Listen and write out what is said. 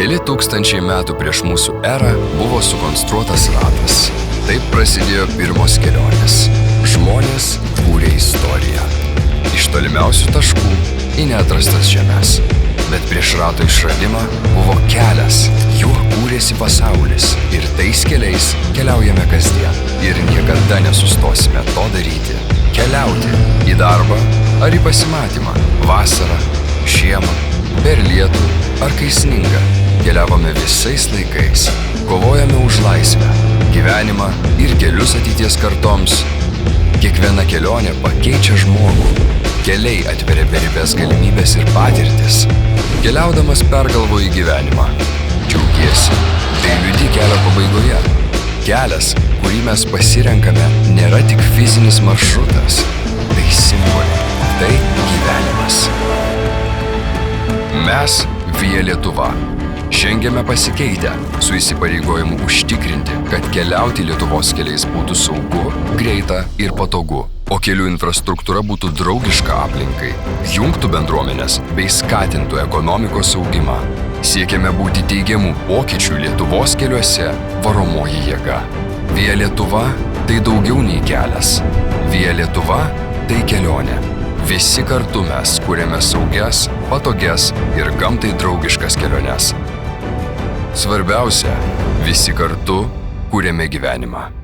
Keli tūkstančiai metų prieš mūsų erą buvo sukonstruotas ratas. Taip prasidėjo pirmos kelionės. Žmonės kūrė istoriją. Iš tolimiausių taškų į neatrastas žemes. Bet prieš rato išradimą buvo kelias. Juo kūrėsi pasaulis. Ir tais keliais keliaujame kasdien. Ir niekada nesustosime to daryti. Keliauti į darbą ar į pasimatymą. Vasarą, žiemą, per lietų ar kai sninga. Keliavome visais laikais. Kovojame už laisvę, gyvenimą ir kelius ateities kartoms. Kiekviena kelionė pakeičia žmogų. Keliai atveria beribės galimybės ir patirtis. Keliaudamas pergalvoji gyvenimą. Džiaugiesi, tai liūdi kelio pabaigoje. Kelias, kurį mes pasirenkame, nėra tik fizinis maršrutas. Tai simboliai, tai gyvenimas. Mes Via Lietuva. Žengiame pasikeitę, su įsipareigojimu užtikrinti, kad keliauti Lietuvos keliais būtų saugu, greita ir patogu, o kelių infrastruktūra būtų draugiška aplinkai, jungtų bendruomenės bei skatintų ekonomikos augimą. Siekiame būti teigiamų pokyčių Lietuvos keliuose varomoji jėga. Via Lietuva tai daugiau nei kelias. Via Lietuva tai kelionė. Visi kartu mes kuriame saugias, patogias ir gamtai draugiškas keliones. Svarbiausia, visi kartu kuriame gyvenimą.